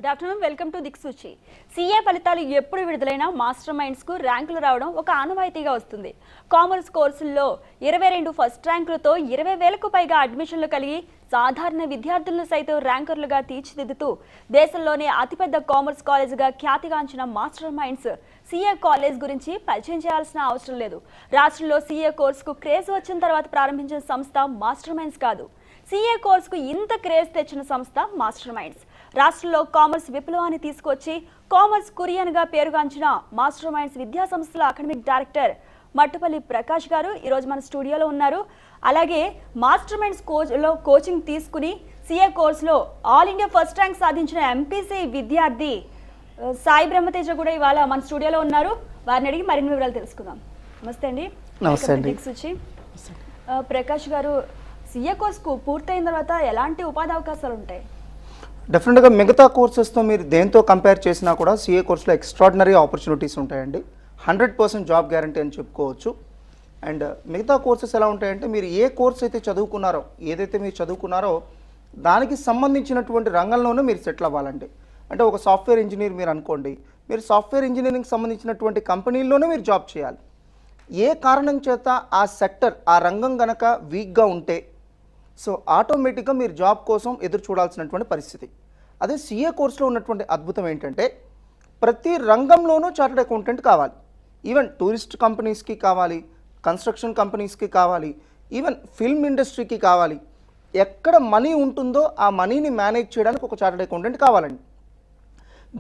Good afternoon, welcome to Diksuchi. CA ఫలితాలు ఎప్పుడు విడుదలైనా master మైండ్స్కు ర్యాంకులు రావడం ఒక ఆనవాయితీగా వస్తుంది. కామర్స్ కోర్సుల్లో 22 ఫస్ట్ ర్యాంకులతో 20,000కు పైగా అడ్మిషన్లు కలిగి సాధారణ విద్యార్థులను సైతం ర్యాంకర్లుగా తీర్చిదిద్దుతూ దేశంలోనే అతిపెద్ద కామర్స్ కాలేజీగా ఖ్యాతిగాంచిన మాస్టర్ మైండ్స్ సీఏ కాలేజ్ గురించి పరిచయం చేయాల్సిన అవసరం లేదు. రాష్ట్రంలో సీఏ కోర్సుకు క్రేజ్ వచ్చిన తర్వాత ప్రారంభించిన సంస్థ మాస్టర్ మైండ్స్ కాదు. సీఏ కోర్సుకు ఇంత క్రేజ్ తెచ్చిన సంస్థ మాస్టర్ మైండ్స్. రాష్ట్రంలో కామర్స్ విప్లవాన్ని తీసుకొచ్చి కామర్స్ కురియన్గా పేరుగాంచిన మాస్టర్ మైండ్స్ విద్యా సంస్థల అకాడమిక్ డైరెక్టర్ మట్టుపల్లి ప్రకాష్ గారు ఈరోజు మన స్టూడియోలో ఉన్నారు. అలాగే మాస్టర్ మైండ్స్ కోచింగ్ తీసుకుని సీఏ కోర్సులో ఆల్ ఇండియా ఫస్ట్ ర్యాంక్ సాధించిన ఎంపీసీ విద్యార్థి సాయి బ్రహ్మతేజ కూడా ఇవాళ మన స్టూడియోలో ఉన్నారు. వారిని అడిగి మరిన్ని వివరాలు తెలుసుకుందాం. నమస్తే అండి. నమస్తే అండి. ప్రకాష్ గారు, సీఏ కోర్సుకు పూర్తయిన తర్వాత ఎలాంటి ఉపాధి అవకాశాలు ఉంటాయి? డెఫినెట్గా మిగతా కోర్సెస్తో మీరు దేంతో కంపేర్ చేసినా కూడా సీఏ కోర్సులో ఎక్స్ట్రాడినరీ ఆపర్చునిటీస్ ఉంటాయండి. 100% జాబ్ గ్యారంటీ అని చెప్పుకోవచ్చు. అండ్ మిగతా కోర్సెస్ ఎలా ఉంటాయంటే, మీరు ఏ కోర్స్ అయితే చదువుకున్నారో, ఏదైతే మీరు చదువుకున్నారో దానికి సంబంధించినటువంటి రంగంలోనే మీరు సెటిల్ అవ్వాలండి. అంటే ఒక సాఫ్ట్వేర్ ఇంజనీర్ మీరు అనుకోండి, మీరు సాఫ్ట్వేర్ ఇంజనీరింగ్ సంబంధించినటువంటి కంపెనీల్లోనే మీరు జాబ్ చేయాలి. ఏ కారణం చేత ఆ సెక్టర్, ఆ రంగం గనక వీక్గా ఉంటే సో ఆటోమేటిక్గా మీరు జాబ్ కోసం ఎదురు చూడాల్సినటువంటి పరిస్థితి. అదే సీఏ కోర్సులో ఉన్నటువంటి అద్భుతం ఏంటంటే, ప్రతి రంగంలోనూ చార్టెడ్ అకౌంటెంట్ కావాలి. ఈవెన్ టూరిస్ట్ కంపెనీస్కి కావాలి, కన్స్ట్రక్షన్ కంపెనీస్కి కావాలి, ఈవెన్ ఫిల్మ్ ఇండస్ట్రీకి కావాలి. ఎక్కడ మనీ ఉంటుందో ఆ మనీని మేనేజ్ చేయడానికి ఒక చార్టెడ్ అకౌంటెంట్ కావాలండి.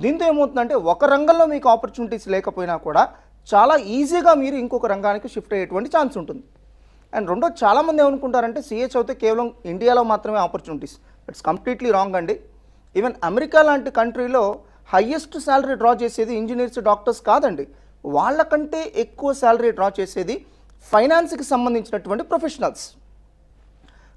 దీంతో ఏమవుతుందంటే, ఒక రంగంలో మీకు ఆపర్చునిటీస్ లేకపోయినా కూడా చాలా ఈజీగా మీరు ఇంకొక రంగానికి షిఫ్ట్ అయ్యేటువంటి ఛాన్స్ ఉంటుంది. అండ్ రెండో, చాలామంది ఏమనుకుంటారంటే సీఏ చదివితే కేవలం ఇండియాలో మాత్రమే ఆపర్చునిటీస్. ఇట్స్ కంప్లీట్లీ రాంగ్ అండి. ఈవెన్ అమెరికా లాంటి కంట్రీలో హయ్యెస్ట్ శాలరీ డ్రా చేసేది ఇంజనీర్స్, డాక్టర్స్ కాదండి. వాళ్ళకంటే ఎక్కువ శాలరీ డ్రా చేసేది ఫైనాన్స్కి సంబంధించినటువంటి ప్రొఫెషనల్స్.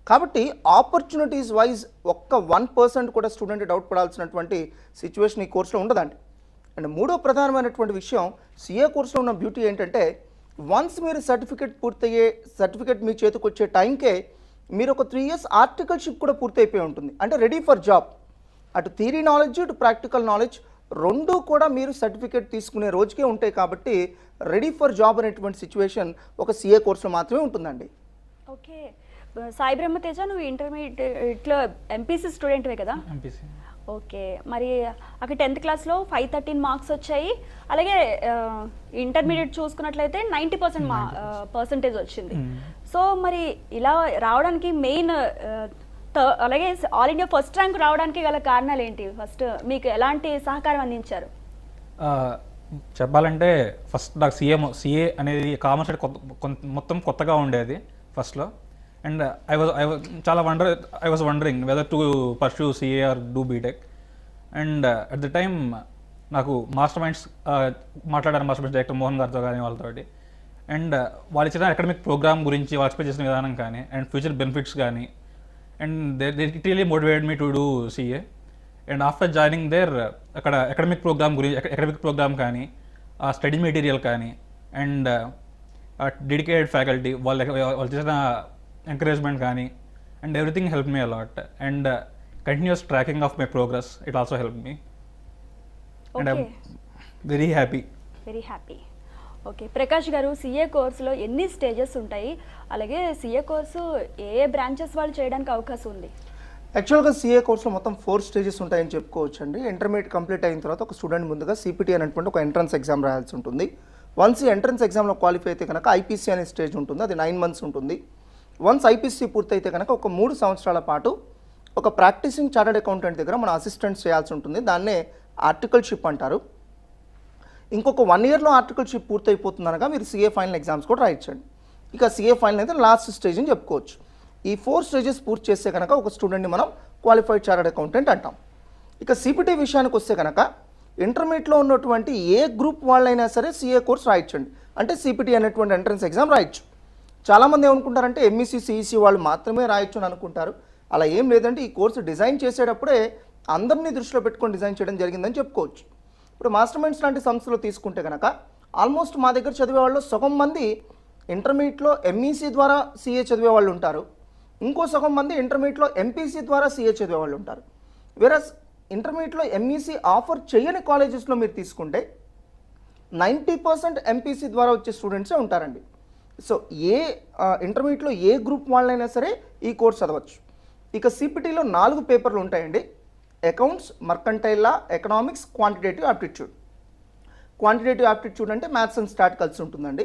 కాబట్టి ఆపర్చునిటీస్ వైజ్ ఒక్క 1% కూడా స్టూడెంట్ డౌట్ పడాల్సినటువంటి సిచ్యువేషన్ ఈ కోర్సులో ఉండదండి. అండ్ మూడో ప్రధానమైనటువంటి విషయం, సీఏ కోర్సులో ఉన్న బ్యూటీ ఏంటంటే, వన్స్ మీరు సర్టిఫికేట్ మీ చేతికి వచ్చే టైంకే మీరు ఒక 3 years ఆర్టికల్షిప్ కూడా పూర్తయిపోయి ఉంటుంది. అంటే రెడీ ఫర్ జాబ్. అటు థియరీ నాలెడ్జ్, ఇటు ప్రాక్టికల్ నాలెడ్జ్ రెండూ కూడా మీరు సర్టిఫికేట్ తీసుకునే రోజుకే ఉంటాయి. కాబట్టి రెడీ ఫర్ జాబ్ అనేటువంటి సిచ్యువేషన్ ఒక సీఏ కోర్సులో మాత్రమే ఉంటుందండి. ఓకే, సాయి బ్రహ్మతేజ, నువ్వు ఇంటర్మీడియట్లో ఎంపీసీ స్టూడెంట్వే కదా? ఎంపీసీ. ఓకే, మరి అక్కడ 10th క్లాస్లో 513 మార్క్స్ వచ్చాయి. అలాగే ఇంటర్మీడియట్ చూసుకున్నట్లయితే 90% వచ్చింది. సో మరి ఇలా రావడానికి మెయిన్, అలాగే ఆల్ ఇండియా ఫస్ట్ ర్యాంక్ రావడానికి గల కారణాలు ఏంటి? ఫస్ట్ మీకు ఎలాంటి సహకారం అందించారు? చెప్పాలంటే ఫస్ట్ నాకు సీఏ అనేది కామర్స్ మొత్తం కొత్తగా ఉండేది ఫస్ట్లో. And I was wondering whether to pursue CA or do BTech. And at the time నాకు మాస్టర్ మైండ్స్ మాట్లాడారు, మాస్టర్ మైండ్స్ డైరెక్టర్ మోహన్ గారితో కానీ వాళ్ళతోటి. అండ్ వాళ్ళు ఇచ్చిన అకాడమిక్ ప్రోగ్రామ్ గురించి, వాళ్ళు ఎక్స్ప్లెయిన్ చేసిన విధానం కానీ, అండ్ ఫ్యూచర్ బెనిఫిట్స్ కానీ, and they it really motivated me to do CA. And after joining there అక్కడ అకాడమిక్ ప్రోగ్రామ్ కానీ, స్టడీ మెటీరియల్ కానీ, అండ్ డెడికేటెడ్ ఫ్యాకల్టీ వాళ్ళు చేసిన encouragement కానీ, and everything helped me a lot, and continuous tracking of my progress, it also helped me. Okay. And I'm very happy. Okay, Prakash గారు, CA కోర్సులో ఎన్ని stages ఉంటాయి? అలాగే సీఏ కోర్సు ఏ branches వాళ్ళు చేయడానికి అవకాశం ఉంది? యాక్చువల్గా సీఏ కోర్సులో మొత్తం 4 స్టేజెస్ ఉంటాయని చెప్పుకోవచ్చు అండి. ఇంటర్మీడియట్ కంప్లీట్ అయిన తర్వాత ఒక స్టూడెంట్ ముందుగా సిపిటి అనేటువంటి ఒక ఎంట్రన్స్ ఎగ్జామ్ రాయాల్సి ఉంటుంది. వన్స్ ఈ ఎంట్రన్స్ ఎగ్జామ్లో క్వాలిఫై అయితే కనుక ఐపీసీ అనే స్టేజ్ ఉంటుంది. అది 9 months ఉంటుంది. వన్స్ ఐపీసీ పూర్తయితే కనుక ఒక 3 సంవత్సరాల పాటు ఒక ప్రాక్టీసింగ్ చార్టెడ్ అకౌంటెంట్ దగ్గర మన అసిస్టెంట్స్ చేయాల్సి ఉంటుంది. దాన్నే ఆర్టికల్షిప్ అంటారు. ఇంకొక 1 yearలో ఆర్టికల్షిప్ పూర్తయిపోతుంది అనగా మీరు సీఏ ఫైనల్ ఎగ్జామ్స్ కూడా రాయించండి. ఇక సీఏ ఫైనల్ అయితే లాస్ట్ స్టేజ్ అని చెప్పుకోవచ్చు. ఈ 4 స్టేజెస్ పూర్తి చేస్తే కనుక ఒక స్టూడెంట్ని మనం క్వాలిఫైడ్ చార్టెడ్ అకౌంటెంట్ అంటాం. ఇక సిపిటి విషయానికి వస్తే కనుక ఇంటర్మీడియట్లో ఉన్నటువంటి ఏ గ్రూప్ వాళ్ళైనా సరే సీఏ కోర్స్ రాయించండి. అంటే సిపిటి అనేటువంటి ఎంట్రన్స్ ఎగ్జామ్ రాయొచ్చు. చాలామంది ఏమనుకుంటారంటే ఎంఈసీ, సిఈసీ వాళ్ళు మాత్రమే రాయొచ్చు అని అనుకుంటారు. అలా ఏం లేదంటే ఈ కోర్సు డిజైన్ చేసేటప్పుడే అందరినీ దృష్టిలో పెట్టుకొని డిజైన్ చేయడం జరిగిందని చెప్పుకోవచ్చు. ఇప్పుడు మాస్టర్ మైండ్స్ లాంటి సంస్థలు తీసుకుంటే కనుక ఆల్మోస్ట్ మా దగ్గర చదివే వాళ్ళు సగం మంది ఇంటర్మీడియట్లో ఎంఈసీ ద్వారా సీఏ చదివే వాళ్ళు ఉంటారు. ఇంకో సగం మంది ఇంటర్మీడియట్లో ఎంపీసీ ద్వారా సీఏ చదివే వాళ్ళు ఉంటారు. వేరస్ ఇంటర్మీడియట్లో ఎంఈసీ ఆఫర్ చేయని కాలేజెస్లో మీరు తీసుకుంటే 90% ఎంపీసీ ద్వారా వచ్చే స్టూడెంట్సే ఉంటారండి. సో ఇంటర్మీడియట్లో ఏ గ్రూప్ వాళ్ళైనా సరే ఈ కోర్స్ చదవచ్చు. ఇక సిపిటీలో 4 పేపర్లు ఉంటాయండి. Accounts, mercantile law, economics, quantitative aptitude. Quantitative aptitude అంటే మ్యాథ్స్ అండ్ స్టాట్ కలిసి ఉంటుందండి.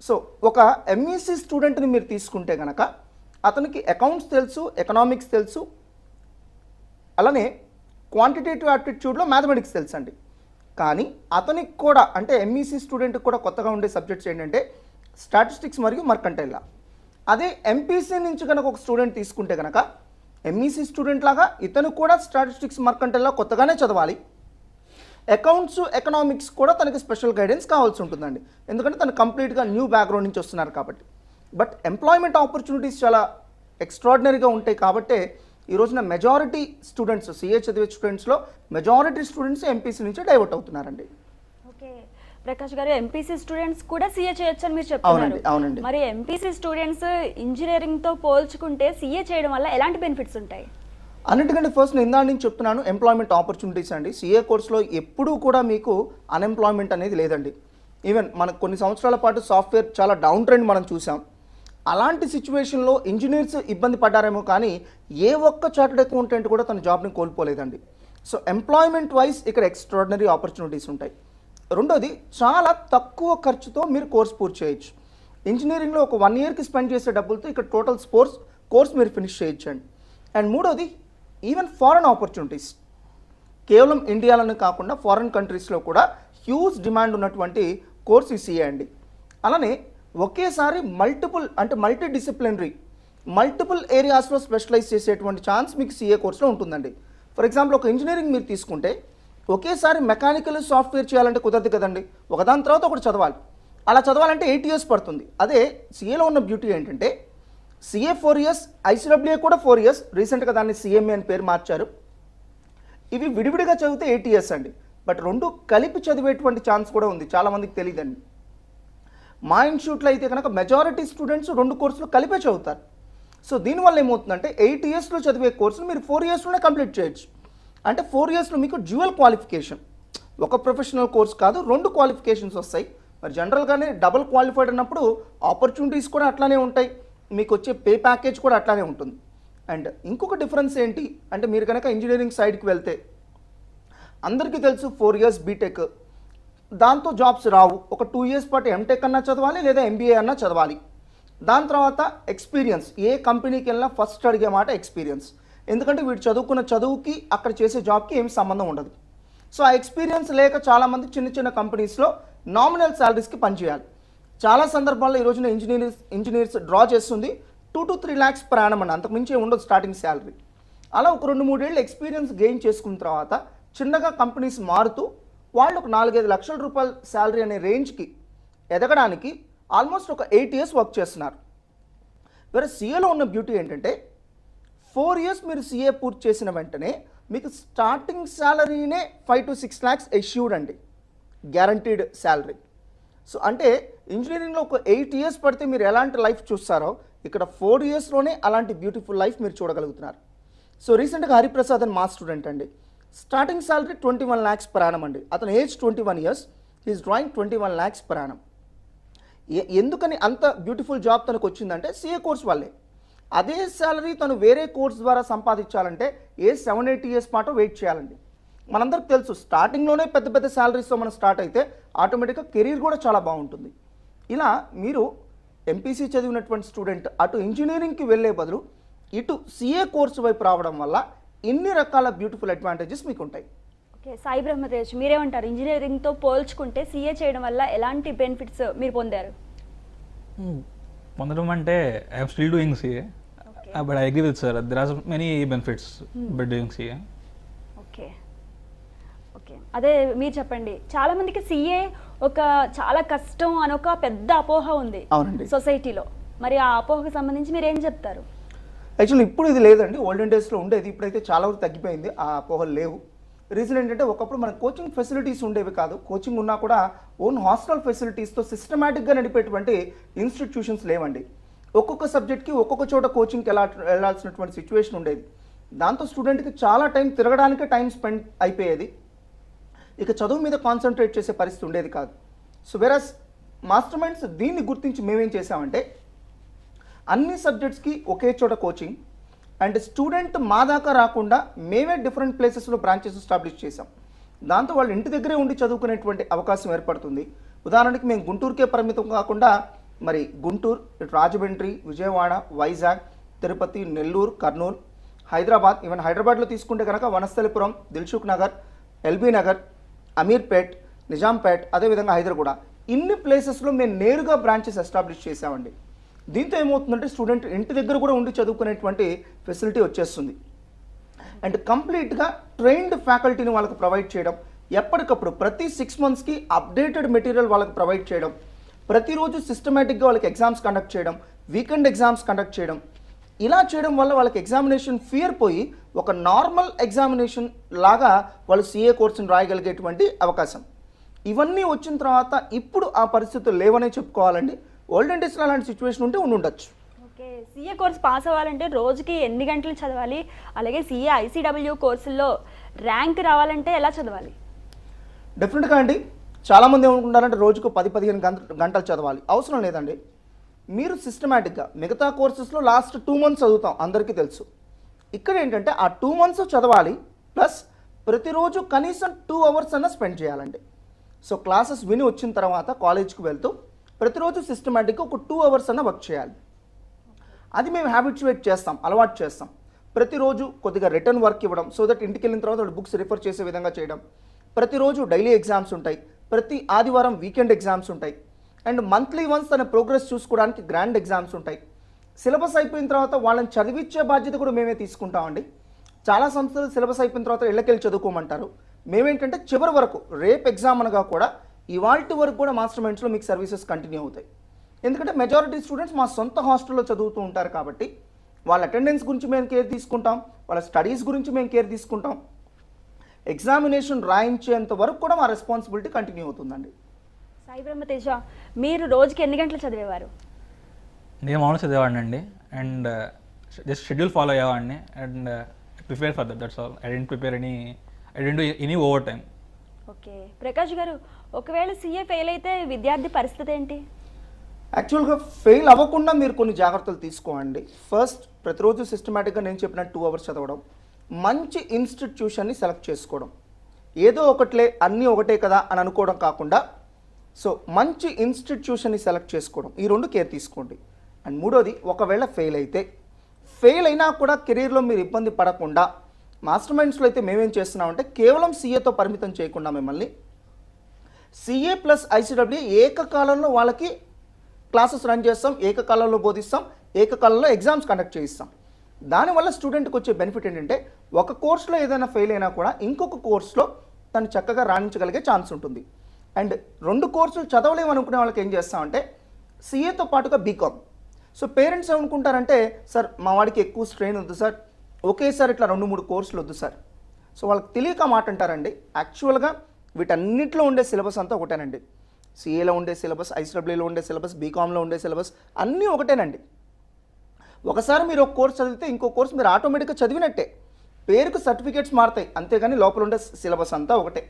సో ఒక ఎంఈసీ స్టూడెంట్ని మీరు తీసుకుంటే కనుక అతనికి అకౌంట్స్ తెలుసు, ఎకనామిక్స్ తెలుసు, అలానే క్వాంటిటేటివ్ ఆప్టిట్యూడ్లో మ్యాథమెటిక్స్ తెలుసు అండి. కానీ అతనికి కూడా అంటే ఎంఈసీ స్టూడెంట్కి కూడా కొత్తగా ఉండే సబ్జెక్ట్స్ ఏంటంటే స్టాటిస్టిక్స్ మరియు మర్కంటైల్ లా. అదే ఎంపీసీ నుంచి కనుక ఒక స్టూడెంట్ తీసుకుంటే కనుక ఎంఈసీ స్టూడెంట్ లాగా ఇతను కూడా స్టాటిస్టిక్స్ మర్కంటైల్ లా కొత్తగానే చదవాలి. అకౌంట్స్, ఎకనామిక్స్ కూడా తనకి స్పెషల్ గైడెన్స్ కావాల్సి ఉంటుందండి, ఎందుకంటే తను కంప్లీట్గా న్యూ బ్యాక్గ్రౌండ్ నుంచి వస్తున్నారు కాబట్టి. బట్ ఎంప్లాయ్మెంట్ ఆపర్చునిటీస్ చాలా ఎక్స్ట్రాడినరీగా ఉంటాయి కాబట్టి ఈ రోజున మెజారిటీ స్టూడెంట్స్, సిఏ చదివే స్టూడెంట్స్లో మెజారిటీ స్టూడెంట్స్ ఎంపీసీ నుంచి డైవర్ట్ అవుతున్నారండి. ఓకే ప్రకాష్ గారు, ఎంపీసీ స్టూడెంట్స్ కూడా సీఏ చేయొచ్చు అని మీరు చెప్తున్నారు. అవునండి. మరి ఎంపీసీ స్టూడెంట్స్ ఇంజనీరింగ్ తో పోల్చుకుంటే సీఏ చేయడం వల్ల ఎలాంటి బెనిఫిట్స్ ఉంటాయి? అన్నిటికంటే ఫస్ట్ నేను ఇందా నుంచి చెప్తున్నాను ఎంప్లాయ్మెంట్ ఆపర్చునిటీస్ అండి. సిఏ కోర్సులో ఎప్పుడూ కూడా మీకు అన్ఎంప్లాయ్మెంట్ అనేది లేదండి. ఈవెన్ మనకు కొన్ని సంవత్సరాల పాటు సాఫ్ట్వేర్ చాలా డౌన్ ట్రెండ్ మనం చూసాం. అలాంటి సిచ్యువేషన్లో ఇంజనీర్స్ ఇబ్బంది పడ్డారేమో కానీ ఏ ఒక్క చార్టెడ్ అకౌంటెంట్ కూడా తన జాబ్ని కోల్పోలేదండి. సో ఎంప్లాయ్మెంట్ వైజ్ ఇక్కడ ఎక్స్ట్రాడినరీ ఆపర్చునిటీస్ ఉంటాయి. రెండోది, చాలా తక్కువ ఖర్చుతో మీరు కోర్స్ పూర్తి చేయొచ్చు. ఇంజనీరింగ్లో ఒక 1 ఇయర్కి స్పెండ్ చేసే డబ్బులతో ఇక్కడ టోటల్ కోర్స్ మీరు ఫినిష్ చేయొచ్చండి. అండ్ మూడోది, ఈవెన్ ఫారెన్ ఆపర్చునిటీస్, కేవలం ఇండియాలోనే కాకుండా ఫారెన్ కంట్రీస్లో కూడా హ్యూజ్ డిమాండ్ ఉన్నటువంటి కోర్స్ ఈ సిఏ అండి. అలానే ఒకేసారి మల్టీ డిసిప్లినరీ మల్టిపుల్ ఏరియాస్లో స్పెషలైజ్ చేసేటువంటి ఛాన్స్ మీకు సిఏ కోర్సులో ఉంటుందండి. ఫర్ ఎగ్జాంపుల్ ఒక ఇంజనీరింగ్ మీరు తీసుకుంటే ఒకేసారి మెకానికల్ సాఫ్ట్వేర్ చేయాలంటే కుదరదు కదండి, ఒకదాని తర్వాత ఒకటి చదవాలి. అలా చదవాలంటే 8 years పడుతుంది. అదే సిఏలో ఉన్న బ్యూటీ ఏంటంటే సిఏ 4 years, ఐసీడబ్ల్యూఏ కూడా 4 years, రీసెంట్గా దాన్ని సిఎంఏ అని పేరు మార్చారు. ఇవి విడివిడిగా చదివితే 8 years అండి. బట్ రెండు కలిపి చదివేటువంటి ఛాన్స్ కూడా ఉంది, చాలామందికి తెలియదండి. మా ఇన్స్టిట్యూట్లో అయితే కనుక మెజారిటీ స్టూడెంట్స్ 2 కోర్సులు కలిపే చదువుతారు. సో దీనివల్ల ఏమవుతుందంటే 8 yearsలో చదివే కోర్సును మీరు 4 yearsలోనే కంప్లీట్ చేయొచ్చు. అంటే 4 yearsలో మీకు డ్యూయల్ క్వాలిఫికేషన్, ఒక ప్రొఫెషనల్ కోర్స్ కాదు 2 క్వాలిఫికేషన్స్ వస్తాయి. మరి జనరల్గానే డబుల్ క్వాలిఫైడ్ అన్నప్పుడు ఆపర్చునిటీస్ కూడా అట్లానే ఉంటాయి, మీకు వచ్చే పే ప్యాకేజ్ కూడా అట్లానే ఉంటుంది. అండ్ ఇంకొక డిఫరెన్స్ ఏంటి అంటే మీరు కనుక ఇంజనీరింగ్ సైడ్కి వెళ్తే అందరికీ తెలుసు 4 years బీటెక్, దాంతో జాబ్స్ రావు. ఒక 2 years పాటు ఎంటెక్ అన్నా చదవాలి లేదా ఎంబీఏ అన్నా చదవాలి. దాని తర్వాత ఎక్స్పీరియన్స్, ఏ కంపెనీకి వెళ్ళినా ఫస్ట్ అడిగే మాట ఎక్స్పీరియన్స్, ఎందుకంటే వీడు చదువుకున్న చదువుకి అక్కడ చేసే జాబ్కి ఏం సంబంధం ఉండదు. సో ఆ ఎక్స్పీరియన్స్ లేక చాలామంది చిన్న కంపెనీస్లో నామినల్ శాలరీస్కి పనిచేయాలి. చాలా సందర్భాల్లో ఈ రోజున ఇంజనీర్స్ డ్రా చేస్తుంది 2 to 3 lakhs per annum అండి, అంతకుమించి ఉండదు స్టార్టింగ్ శాలరీ. అలా ఒక 2-3 ఏళ్ళు ఎక్స్పీరియన్స్ గెయిన్ చేసుకున్న తర్వాత చిన్నగా కంపెనీస్ మారుతూ వాళ్ళు ఒక 4-5 లక్షల రూపాయల శాలరీ అనే రేంజ్కి ఎదగడానికి ఆల్మోస్ట్ ఒక 8 years వర్క్ చేస్తున్నారు. వేరే సిఏలో ఉన్న బ్యూటీ ఏంటంటే 4 years మీరు సిఏ పూర్తి చేసిన వెంటనే మీకు స్టార్టింగ్ శాలరీనే 5 to 6 lakhs ఎష్యూర్డ్ అండి, గ్యారంటీడ్ శాలరీ. సో అంటే ఇంజనీరింగ్లో ఒక 8 years పడితే మీరు ఎలాంటి లైఫ్ చూస్తారో ఇక్కడ 4 yearsలోనే అలాంటి బ్యూటిఫుల్ లైఫ్ మీరు చూడగలుగుతున్నారు. సో రీసెంట్గా హరిప్రసాద్ అని మా స్టూడెంట్ అండి, starting salary 21 lakhs per annum అండి. అతను age 21 years, he is drawing 21 lakhs per annum. ఎందుకని అంత బ్యూటిఫుల్ జాబ్ తనకు వచ్చిందంటే సిఏ కోర్స్ వల్లే. అదే శాలరీ తను వేరే కోర్స్ ద్వారా సంపాదించాలంటే 7-8 years పాటు వెయిట్ చేయాలండి. మనందరికి తెలుసు స్టార్టింగ్లోనే పెద్ద శాలరీస్తో మనం స్టార్ట్ అయితే ఆటోమేటిక్గా కెరీర్ కూడా చాలా బాగుంటుంది. ఇలా మీరు ఎంపీసీ చదివినటువంటి స్టూడెంట్ అటు ఇంజనీరింగ్కి వెళ్ళే బదులు ఇటు సిఏ కోర్సు వైపు రావడం వల్ల ఇన్ని రకాల బ్యూటిఫుల్ అడ్వాంటేజెస్ మీకు ఉంటాయి. ఓకే సాయి బ్రహ్మతేజ్, మీరేమంటారు? ఇంజనీరింగ్తో పోల్చుకుంటే సీఏ చేయడం వల్ల ఎలాంటి బెనిఫిట్స్ మీరు పొందారు? పొందడం అంటే I'm still doing CA, but I agree with sir, there are many benefits by doing CA. Okay okay అదే మీరు చెప్పండి. చాలా మందికి సిఏ ఒక చాలా కష్టం అని ఒక పెద్ద అపోహ ఉంది సొసైటీలో, మరి ఆ అపోహకు సంబంధించి మీరు ఏం చెప్తారు? యాక్చువల్లీ ఇప్పుడు ఇది లేదండి, ఓల్డెన్ డేస్లో ఉండేది, ఇప్పుడైతే చాలా వరకు తగ్గిపోయింది, ఆ అపోహలు లేవు. రీజన్ ఏంటంటే ఒకప్పుడు మన కోచింగ్ ఫెసిలిటీస్ ఉండేవి కాదు, కోచింగ్ ఉన్నా కూడా ఓన్ హాస్టల్ ఫెసిలిటీస్తో సిస్టమేటిక్గా నడిపేటువంటి ఇన్స్టిట్యూషన్స్ లేవండి. ఒక్కొక్క సబ్జెక్ట్కి ఒక్కొక్క చోట కోచింగ్కి వెళ్ళాల్సినటువంటి సిచ్యువేషన్ ఉండేది. దాంతో స్టూడెంట్కి చాలా టైం తిరగడానికే టైం స్పెండ్ అయిపోయేది, ఇక చదువు మీద కాన్సన్ట్రేట్ చేసే పరిస్థితి ఉండేది కాదు. సో వెరస్ మాస్టర్ మైండ్స్ దీన్ని గుర్తించి మేమేం చేసామంటే అన్ని సబ్జెక్ట్స్కి ఒకే చోట కోచింగ్ అండ్ స్టూడెంట్ మా దాకా రాకుండా మేమే డిఫరెంట్ ప్లేసెస్లో బ్రాంచెస్ ఎస్టాబ్లిష్ చేసాం. దాంతో వాళ్ళు ఇంటి దగ్గరే ఉండి చదువుకునేటువంటి అవకాశం ఏర్పడుతుంది. ఉదాహరణకి మేము గుంటూరుకే పరిమితం కాకుండా మరి గుంటూరు, రాజమండ్రి, విజయవాడ, వైజాగ్, తిరుపతి, నెల్లూరు, కర్నూలు, హైదరాబాద్, ఈవెన్ హైదరాబాద్లో తీసుకుంటే కనుక వనస్థలిపురం, దిల్సుఖ్ నగర్, ఎల్బీ నగర్, అమీర్పేట్, నిజాంపేట్, అదేవిధంగా హైదరాబాద్, ఇన్ని ప్లేసెస్లో మేము నేరుగా బ్రాంచెస్ ఎస్టాబ్లిష్ చేసామండి. దీంతో ఏమవుతుందంటే స్టూడెంట్ ఇంటి దగ్గర కూడా ఉండి చదువుకునేటువంటి ఫెసిలిటీ వచ్చేస్తుంది. అండ్ కంప్లీట్గా ట్రైన్డ్ ఫ్యాకల్టీని వాళ్ళకి ప్రొవైడ్ చేయడం, ఎప్పటికప్పుడు ప్రతి 6 monthsకి అప్డేటెడ్ మెటీరియల్ వాళ్ళకి ప్రొవైడ్ చేయడం, ప్రతిరోజు సిస్టమేటిక్గా వాళ్ళకి ఎగ్జామ్స్ కండక్ట్ చేయడం, వీకెండ్ ఎగ్జామ్స్ కండక్ట్ చేయడం, ఇలా చేయడం వల్ల వాళ్ళకి ఎగ్జామినేషన్ ఫియర్ పోయి ఒక నార్మల్ ఎగ్జామినేషన్ లాగా వాళ్ళు సిఏ కోర్సును రాయగలిగేటువంటి అవకాశం. ఇవన్నీ వచ్చిన తర్వాత ఇప్పుడు ఆ పరిస్థితులు లేవనే చెప్పుకోవాలండి. ఓల్డెన్ డేస్లో అలాంటి సిచ్యువేషన్ ఉంటే ఉండొచ్చు. ఓకే, సీఏ కోర్స్ పాస్ అవ్వాలంటే రోజుకి ఎన్ని గంటలు చదవాలి? అలాగే సీఏ ఐసీడబ్ల్యూ కోర్సుల్లో ర్యాంక్ రావాలంటే ఎలా చదవాలి? డెఫినెట్గా అండి, చాలామంది ఏమనుకుంటారంటే రోజుకు 10-15 గంటలు చదవాలి. అవసరం లేదండి. మీరు సిస్టమేటిక్గా మిగతా కోర్సెస్లో లాస్ట్ 2 months చదువుతాం, అందరికీ తెలుసు. ఇక్కడ ఏంటంటే ఆ 2 months చదవాలి, ప్లస్ ప్రతిరోజు కనీసం 2 hours అన్న స్పెండ్ చేయాలండి. సో క్లాసెస్ విని వచ్చిన తర్వాత కాలేజ్కి వెళ్తూ ప్రతిరోజు సిస్టమేటిక్గా ఒక 2 hours అన్న వర్క్ చేయాలి. అది మేము హ్యాబిచువేట్ చేస్తాం, అలవాటు చేస్తాం. ప్రతిరోజు కొద్దిగా రిటర్న్ వర్క్ ఇవ్వడం, సో దట్ ఇంటికి వెళ్ళిన తర్వాత వాళ్ళు బుక్స్ రిఫర్ చేసే విధంగా చేయడం. ప్రతిరోజు డైలీ ఎగ్జామ్స్ ఉంటాయి, ప్రతి ఆదివారం వీకెండ్ ఎగ్జామ్స్ ఉంటాయి, అండ్ మంత్లీ వన్స్ తన ప్రోగ్రెస్ చూసుకోవడానికి గ్రాండ్ ఎగ్జామ్స్ ఉంటాయి. సిలబస్ అయిపోయిన తర్వాత వాళ్ళని చదివించే బాధ్యత కూడా మేమే తీసుకుంటామండి. చాలా సంస్థలు సిలబస్ అయిపోయిన తర్వాత ఇళ్ళకెళ్ళి చదువుకోమంటారు. మేమేంటంటే చివరి వరకు, రేపు ఎగ్జామ్ అనగా కూడా ఇవాల్టి వరకు కూడా మాస్టర్ మైండ్స్లో మీకు సర్వీసెస్ కంటిన్యూ అవుతాయి. ఎందుకంటే మెజారిటీ స్టూడెంట్స్ మా సొంత హాస్టల్లో చదువుతూ ఉంటారు కాబట్టి వాళ్ళ అటెండెన్స్ గురించి మేము కేర్ తీసుకుంటాం, వాళ్ళ స్టడీస్ గురించి మేము కేర్ తీసుకుంటాం. ఎగ్జామినేషన్ రాయించేంత వరకు కూడా మా రెస్పాన్సిబిలిటీ కంటిన్యూ అవుతుందండి. సాయి బ్రహ్మతేజ, మీరు రోజుకి ఎన్ని గంటలు చదివేవారు? నేను మామూలుగా చదివేవాడిని అండి, అండ్ జస్ట్ షెడ్యూల్ ఫాలో అయ్యేవాడిని, and prepare for that's all. I didn't prepare any over time. Okay, Prakash garu, ఒకవేళ సీఏ ఫెయిల్ అయితే విద్యార్థి పరిస్థితి ఏంటి? యాక్చువల్గా ఫెయిల్ అవ్వకుండా మీరు కొన్ని జాగ్రత్తలు తీసుకోండి. ఫస్ట్, ప్రతిరోజు సిస్టమేటిక్గా నేను చెప్పిన 2 hours చదవడం, మంచి ఇన్స్టిట్యూషన్ని సెలెక్ట్ చేసుకోవడం. ఏదో ఒకట్లే అన్నీ ఒకటే కదా అని అనుకోవడం కాకుండా, సో మంచి ఇన్స్టిట్యూషన్ని సెలెక్ట్ చేసుకోవడం, ఈ 2 కేర్ తీసుకోండి. అండ్ మూడోది, ఒకవేళ ఫెయిల్ అయినా కూడా కెరీర్లో మీరు ఇబ్బంది పడకుండా మాస్టర్ మైండ్స్లో అయితే మేమేం చేస్తున్నామంటే కేవలం సీఏతో పరిమితం చేయకుండా మిమ్మల్ని సిఏ ప్లస్ ఐసీడబ్ల్యూ ఏకకాలంలో వాళ్ళకి క్లాసెస్ రన్ చేస్తాం, ఏకకాలంలో బోధిస్తాం, ఏకకాలంలో ఎగ్జామ్స్ కండక్ట్ చేయిస్తాం. దానివల్ల స్టూడెంట్కి వచ్చే బెనిఫిట్ ఏంటంటే ఒక కోర్సులో ఏదైనా ఫెయిల్ అయినా కూడా ఇంకొక కోర్సులో తను చక్కగా రాణించగలిగే ఛాన్స్ ఉంటుంది. అండ్ 2 కోర్సులు చదవలేము అనుకునే వాళ్ళకి ఏం చేస్తామంటే సిఏతో పాటుగా బీకామ్. సో పేరెంట్స్ ఏమనుకుంటారంటే, సార్ మా వాడికి ఎక్కువ స్ట్రెయిన్ వద్దు సార్, ఒకేసారి ఇట్లా 2-3 కోర్సులు వద్దు సార్. సో వాళ్ళకి తెలియక మాట అంటారండి. యాక్చువల్గా వీటన్నిటిలో ఉండే సిలబస్ అంతా ఒకటేనండి. సిఏలో ఉండే సిలబస్, ఐసీడబ్ల్యూలో ఉండే సిలబస్, బీకామ్లో ఉండే సిలబస్ అన్నీ ఒకటేనండి. ఒకసారి మీరు ఒక కోర్స్ చదివితే ఇంకో కోర్స్ మీరు ఆటోమేటిక్గా చదివినట్టే, పేరుకు సర్టిఫికేట్స్ మారుతాయి, అంతేగాని లోపల ఉండే సిలబస్ అంతా ఒకటే.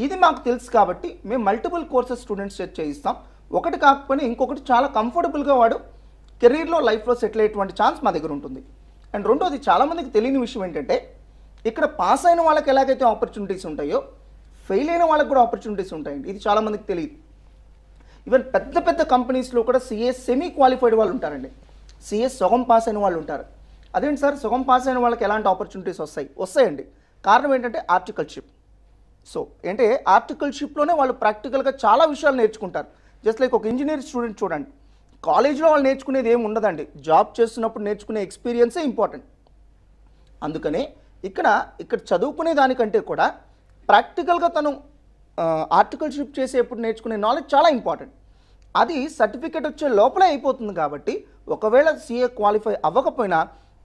ఇది మాకు తెలుసు కాబట్టి మేము మల్టిపుల్ కోర్సెస్ స్టూడెంట్స్ చేయిస్తాం. ఒకటి కాకపోయినా ఇంకొకటి చాలా కంఫర్టబుల్గా వాడు కెరీర్లో లైఫ్లో సెటిల్ అయ్యేటువంటి ఛాన్స్ మా దగ్గర ఉంటుంది. అండ్ రెండోది, చాలామందికి తెలియని విషయం ఏంటంటే ఇక్కడ పాస్ అయిన వాళ్ళకి ఎలాగైతే ఆపర్చునిటీస్ ఉంటాయో ఫెయిల్ అయిన వాళ్ళకి కూడా ఆపర్చునిటీస్ ఉంటాయండి. ఇది చాలామందికి తెలియదు. ఈవెన్ పెద్ద పెద్ద కంపెనీస్లో కూడా సిఏ సెమీ క్వాలిఫైడ్ వాళ్ళు ఉంటారండి, సిఏ సగం పాస్ అయిన వాళ్ళు ఉంటారు. అదేంటి సార్, సగం పాస్ అయిన వాళ్ళకి ఎలాంటి ఆపర్చునిటీస్ వస్తాయండి. కారణం ఏంటంటే ఆర్టికల్షిప్. సో ఏంటంటే ఆర్టికల్షిప్లోనే వాళ్ళు ప్రాక్టికల్గా చాలా విషయాలు నేర్చుకుంటారు. జస్ట్ లైక్ ఒక ఇంజనీర్ స్టూడెంట్ చూడండి, కాలేజ్లో వాళ్ళు నేర్చుకునేది ఏమి ఉండదండి, జాబ్ చేస్తున్నప్పుడు నేర్చుకునే ఎక్స్పీరియన్సే ఇంపార్టెంట్. అందుకనే ఇక్కడ చదువుకునే దానికంటే కూడా ప్రాక్టికల్గా తను ఆర్టికల్షిప్ చేసేప్పుడు నేర్చుకునే నాలెడ్జ్ చాలా ఇంపార్టెంట్. అది సర్టిఫికేట్ వచ్చే లోపలే అయిపోతుంది. కాబట్టి ఒకవేళ సిఏ క్వాలిఫై అవ్వకపోయినా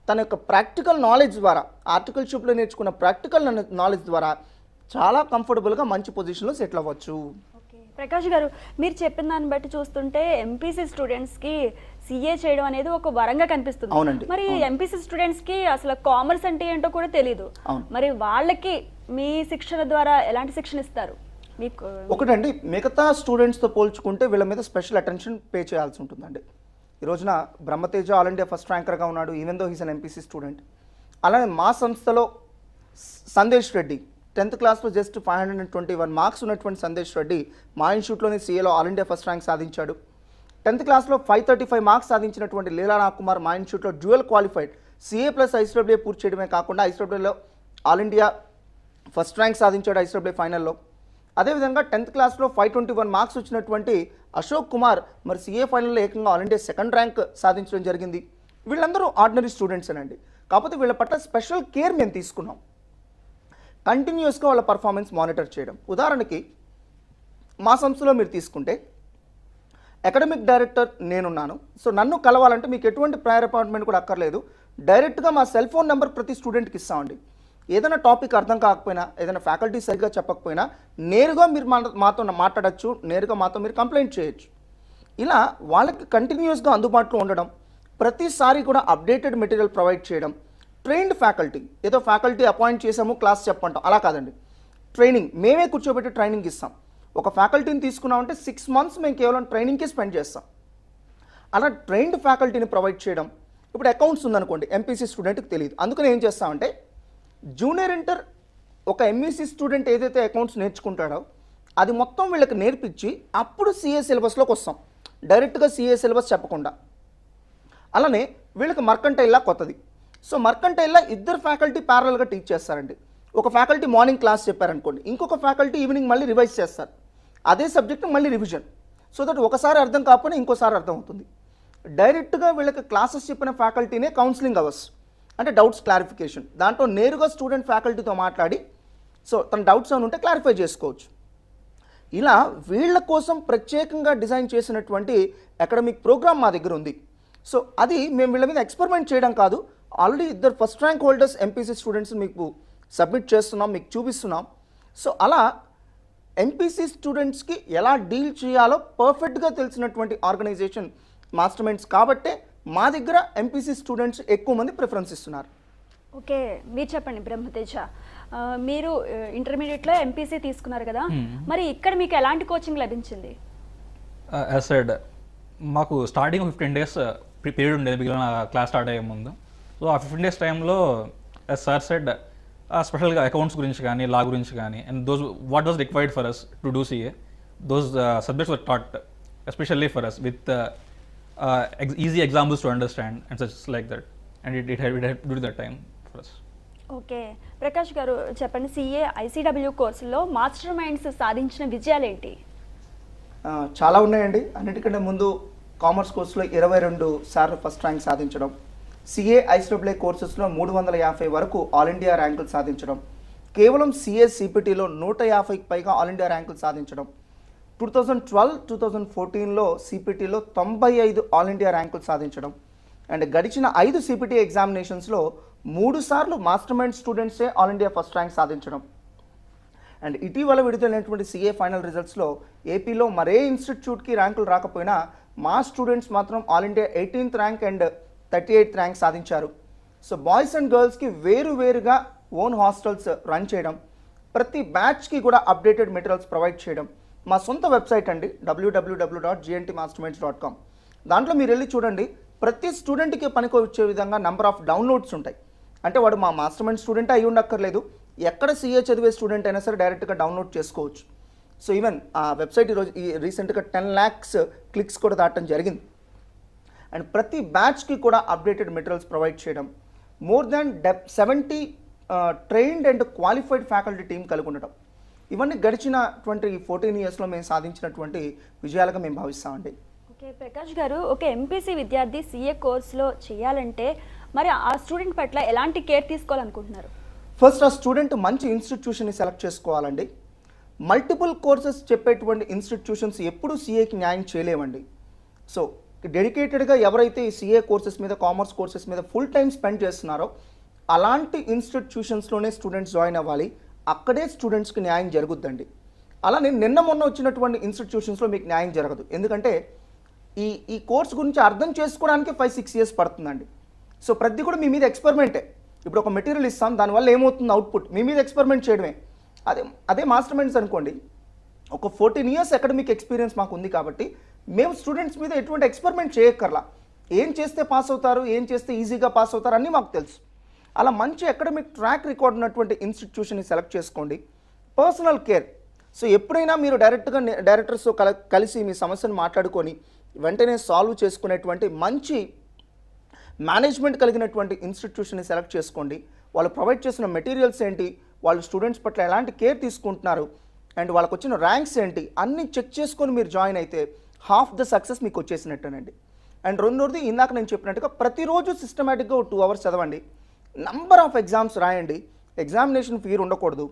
తన యొక్క ప్రాక్టికల్ నాలెడ్జ్ ద్వారా, ఆర్టికల్షిప్లో నేర్చుకున్న ప్రాక్టికల్ నాలెడ్జ్ ద్వారా చాలా కంఫర్టబుల్గా మంచి పొజిషన్లో సెటిల్ అవ్వచ్చు. ఓకే, ప్రకాష్ గారు, మీరు చెప్పిన దాన్ని బట్టి చూస్తుంటే ఎంపీసీ స్టూడెంట్స్కి సీఏ చేయడం అనేది ఒక వరంగా కనిపిస్తుంది. అవునండి, మరి ఎంపీసీ స్టూడెంట్స్కి అసలు కామర్స్ అంటే ఏంటో కూడా తెలియదు. అవును. మరి వాళ్ళకి మీ శిక్షణ ద్వారా ఎలాంటి శిక్షణ ఇస్తారు మీకు? ఒకటండి, మిగతా స్టూడెంట్స్తో పోల్చుకుంటే వీళ్ళ మీద స్పెషల్ అటెన్షన్ పే చేయాల్సి ఉంటుందండి. ఈ రోజున బ్రహ్మతేజ ఆల్ ఇండియా ఫస్ట్ ర్యాంకర్గా ఉన్నాడు, even though he's an MPC student. అలానే మా సంస్థలో సందేశ్ రెడ్డి 10th క్లాస్లో జస్ట్ 521 మార్క్స్ ఉన్నటువంటి సందేశ్ రెడ్డి మా ఇన్స్టిట్యూట్లోని సీఏలో ఆల్ ఇండియా ఫస్ట్ ర్యాంక్ సాధించాడు. 10th క్లాస్లో 535 మార్క్స్ సాధించినటువంటి లీలా నాగకుమార్ మా ఇన్స్టిట్యూట్లో dual qualified CA plus ICWA పూర్తి చేయడమే కాకుండా ఐసీడబ్ల్యూలో ఆల్ ఇండియా ఫస్ట్ ర్యాంక్ సాధించాడు ఐసీడబ్ల్యూఏ ఫైనల్లో. అదేవిధంగా 10th క్లాస్లో 521 మార్క్స్ వచ్చినటువంటి అశోక్ కుమార్ మరి సిఏ ఫైనల్లో ఏకంగా ఆల్ ఇండియా సెకండ్ ర్యాంక్ సాధించడం జరిగింది. వీళ్ళందరూ ఆర్డినరీ స్టూడెంట్స్ అండి. కాకపోతే వీళ్ళ పట్ల స్పెషల్ కేర్ మేము తీసుకున్నాం. కంటిన్యూస్గా వాళ్ళ పర్ఫార్మెన్స్ మానిటర్ చేయడం. ఉదాహరణకి మా సంస్థలో మీరు తీసుకుంటే అకాడమిక్ డైరెక్టర్ నేనున్నాను. సో నన్ను కలవాలంటే మీకు ఎటువంటి ప్రయర్ అపాయింట్మెంట్ కూడా అక్కర్లేదు. డైరెక్ట్గా మా సెల్ ఫోన్ నెంబర్ ప్రతి స్టూడెంట్కి ఇస్తామండి. ఏదైనా టాపిక్ అర్థం కాకపోయినా, ఏదైనా ఫ్యాకల్టీ సరిగ్గా చెప్పకపోయినా నేరుగా మీరు మాతో మాట్లాడచ్చు, నేరుగా మాతో మీరు కంప్లైంట్ చేయొచ్చు. ఇలా వాళ్ళకి కంటిన్యూస్గా అందుబాటులో ఉండడం, ప్రతిసారి కూడా అప్డేటెడ్ మెటీరియల్ ప్రొవైడ్ చేయడం. ట్రైన్డ్ ఫ్యాకల్టీ, ఏదో ఫ్యాకల్టీ అపాయింట్ చేసాము క్లాస్ చెప్పంటాం, అలా కాదండి. ట్రైనింగ్ మేమే కూర్చోబెట్టి ట్రైనింగ్ ఇస్తాం. ఒక ఫ్యాకల్టీని తీసుకున్నామంటే 6 months మేము కేవలం ట్రైనింగ్కి స్పెండ్ చేస్తాం. అలా ట్రైన్డ్ ఫ్యాకల్టీని ప్రొవైడ్ చేయడం. ఇప్పుడు అకౌంట్స్ ఉందనుకోండి, ఎంపీసీ స్టూడెంట్కి తెలియదు, అందుకని ఏం చేస్తామంటే జూనియర్ ఇంటర్ ఒక ఎంఈసీ స్టూడెంట్ ఏదైతే అకౌంట్స్ నేర్చుకుంటాడో అది మొత్తం వీళ్ళకి నేర్పించి అప్పుడు సిఏ సిలబస్లోకి వస్తాం, డైరెక్ట్గా సిఏ సిలబస్ చెప్పకుండా. అలానే వీళ్ళకి మర్కంటైల్లా కొత్తది. సో మర్కంటైల్లా ఇద్దరు ఫ్యాకల్టీ ప్యారలల్గా టీచ్ చేస్తారండి. ఒక ఫ్యాకల్టీ మార్నింగ్ క్లాస్ చెప్పారనుకోండి, ఇంకొక ఫ్యాకల్టీ ఈవినింగ్ మళ్ళీ రివైజ్ చేస్తారు. అదే సబ్జెక్ట్ మళ్ళీ రివిజన్. సో దట్ ఒకసారి అర్థం కాకపోయినా ఇంకోసారి అర్థం అవుతుంది. డైరెక్ట్గా వీళ్ళకి క్లాసెస్ చెప్పిన ఫ్యాకల్టీనే కౌన్సిలింగ్ అవర్స్, అంటే డౌట్స్ క్లారిఫికేషన్. దాంట్లో నేరుగా స్టూడెంట్ ఫ్యాకల్టీతో మాట్లాడి సో తన డౌట్స్ ఏమైనా ఉంటే క్లారిఫై చేసుకోవచ్చు. ఇలా వీళ్ళ కోసం ప్రత్యేకంగా డిజైన్ చేసినటువంటి అకాడమిక్ ప్రోగ్రామ్ మా దగ్గర ఉంది. సో అది మేము వీళ్ళ మీద ఎక్స్పెరిమెంట్ చేయడం కాదు, ఆల్రెడీ ఇద్దరు first rank holders MPC students మీకు సబ్మిట్ చేస్తున్నాం, మీకు చూపిస్తున్నాం. సో అలా ఎంపీసీ స్టూడెంట్స్కి ఎలా డీల్ చేయాలో పర్ఫెక్ట్గా తెలిసినటువంటి ఆర్గనైజేషన్ మాస్టర్ మైండ్స్ కాబట్టే మా దగ్గర ఎంపీసీ స్టూడెంట్స్ ఎక్కువ మంది ప్రిఫరెన్స్ ఇస్తున్నారు. ఓకే, మీరు చెప్పండి బ్రహ్మతేజ, మీరు ఇంటర్మీడియట్లో ఎంపీసీ తీసుకున్నారు కదా, మరి ఇక్కడ మీకు ఎలాంటి కోచింగ్ లభించింది? యాజ్ సెడ్ మాకు స్టార్టింగ్ 15 days పీరియడ్ ఉండేది మిగిలిన క్లాస్ స్టార్ట్ అయ్యే ముందు. సో ఆ 15 days టైంలో సార్ సెడ్ స్పెషల్గా అకౌంట్స్ గురించి కానీ, లా గురించి కానీ, and those what was required for us to do CA, those subjects were taught especially for us with easy examples to understand and such like that, and it had during that time for us. Okay, Prakash గారు చెప్పండి, CA ICW కోర్సులో master minds సాధించిన విజయాలు ఏంటి? చాలా ఉన్నాయండి. అన్నిటికంటే ముందు కామర్స్ కోర్సులో 22 సార్లు ఫస్ట్ ర్యాంక్ సాధించడం, సిఏ ఐసీడబ్ల్యూఏ కోర్సెస్లో 350 వరకు ఆల్ ఇండియా ర్యాంకులు సాధించడం, కేవలం సిఏ సిపిటీలో 150కి పైగా ఆల్ ఇండియా ర్యాంకులు సాధించడం, 2012-2014లో సిపిటీలో 95 ఆల్ ఇండియా ర్యాంకులు సాధించడం, అండ్ గడిచిన 5 సిపిటీ ఎగ్జామినేషన్స్లో 3 సార్లు మాస్టర్ మైండ్ స్టూడెంట్సే ఆల్ ఇండియా ఫస్ట్ ర్యాంక్ సాధించడం. అండ్ ఇటీవల విడుదలైనటువంటి సిఏ ఫైనల్ రిజల్ట్స్లో ఏపీలో మరే ఇన్స్టిట్యూట్కి ర్యాంకులు రాకపోయినా మా స్టూడెంట్స్ మాత్రం all India 18th rank and 38th rank సాధించారు. సో బాయ్స్ అండ్ గర్ల్స్కి వేరువేరుగా ఓన్ హాస్టల్స్ రన్ చేయడం, ప్రతి బ్యాచ్కి కూడా అప్డేటెడ్ మెటీరియల్స్ ప్రొవైడ్ చేయడం. మా సొంత వెబ్సైట్ అండి www.gntmasterminds.com. దాంట్లో మీరు వెళ్ళి చూడండి, ప్రతి స్టూడెంట్కి పనికొచ్చే విధంగా నెంబర్ ఆఫ్ డౌన్లోడ్స్ ఉంటాయి. అంటే వాడు మా మాస్టర్ మైండ్ స్టూడెంట్ అయి ఉండక్కర్లేదు, ఎక్కడ సిఏ చదివే స్టూడెంట్ అయినా సరే డైరెక్ట్గా డౌన్లోడ్ చేసుకోవచ్చు. సో ఈవెన్ ఆ వెబ్సైట్ ఈరోజు రీసెంట్గా 10 lakhs క్లిక్స్ కూడా దాటడం జరిగింది. అండ్ ప్రతి బ్యాచ్కి కూడా అప్డేటెడ్ మెటీరియల్స్ ప్రొవైడ్ చేయడం, more than 70 trained and qualified faculty team కలిగి ఉండటం, ఇవన్నీ గడిచిన 14 yearsలో మేము సాధించినటువంటి విజయాలుగా మేము భావిస్తామండి. ఓకే ప్రకాష్ గారు, ఒక ఎంపీసీ విద్యార్థి సిఏ కోర్సులో చేయాలంటే మరి ఆ స్టూడెంట్ పట్ల ఎలాంటి కేర్ తీసుకోవాలనుకుంటున్నారు? ఫస్ట్ ఆ స్టూడెంట్ మంచి ఇన్స్టిట్యూషన్ని సెలెక్ట్ చేసుకోవాలండి. మల్టిపుల్ కోర్సెస్ చెప్పేటువంటి ఇన్స్టిట్యూషన్స్ ఎప్పుడూ సిఏకి న్యాయం చేయలేవండి. సో డెడికేటెడ్గా ఎవరైతే ఈ సిఏ కోర్సెస్ మీద, కామర్స్ కోర్సెస్ మీద ఫుల్ టైం స్పెండ్ చేస్తున్నారో అలాంటి ఇన్స్టిట్యూషన్స్లోనే స్టూడెంట్స్ జాయిన్ అవ్వాలి. అక్కడే స్టూడెంట్స్కి న్యాయం జరుగుద్దండి. అలానే నిన్న మొన్న వచ్చినటువంటి ఇన్స్టిట్యూషన్స్లో మీకు న్యాయం జరగదు. ఎందుకంటే ఈ కోర్స్ గురించి అర్థం చేసుకోవడానికి 5-6 ఇయర్స్ పడుతుందండి. సో ప్రతి కూడా మీ మీద ఎక్స్పెరిమెంటే. ఇప్పుడు ఒక మెటీరియల్ ఇస్తాం, దానివల్ల ఏమవుతుంది అవుట్పుట్ మీ మీద ఎక్స్పెరిమెంట్ చేయడమే. అదే మాస్టర్ మైండ్స్ అనుకోండి, ఒక 14 ఇయర్స్ అకాడమిక్ ఎక్స్పీరియన్స్ మాకు ఉంది కాబట్టి మేము స్టూడెంట్స్ మీద ఎటువంటి ఎక్స్పెరిమెంట్ చేయక్కర్లా. ఏం చేస్తే పాస్ అవుతారు, ఏం చేస్తే ఈజీగా పాస్ అవుతారు అన్నీ మాకు తెలుసు. అలా మంచి అకాడమిక్ ట్రాక్ రికార్డ్ ఉన్నటువంటి ఇన్స్టిట్యూషన్ని సెలెక్ట్ చేసుకోండి. Personal care. సో ఎప్పుడైనా మీరు డైరెక్ట్గా డైరెక్టర్స్తో కలిసి మీ సమస్యను మాట్లాడుకొని వెంటనే సాల్వ్ చేసుకునేటువంటి మంచి మేనేజ్మెంట్ కలిగినటువంటి ఇన్స్టిట్యూషన్ని సెలెక్ట్ చేసుకోండి. వాళ్ళు ప్రొవైడ్ చేసిన మెటీరియల్స్ ఏంటి, వాళ్ళు స్టూడెంట్స్ పట్ల ఎలాంటి కేర్ తీసుకుంటున్నారు, అండ్ వాళ్ళకి వచ్చిన ర్యాంక్స్ ఏంటి అన్నీ చెక్ చేసుకొని మీరు జాయిన్ అయితే హాఫ్ ద సక్సెస్ మీకు వచ్చేసినట్టేనండి. అండ్ రెండోది ఇందాక నేను చెప్పినట్టుగా ప్రతిరోజు సిస్టమేటిక్గా 2 hours చదవండి. నంబర్ ఆఫ్ ఎగ్జామ్స్ రాయండి. ఎగ్జామినేషన్ ఫియర్ ఉండకూడదు.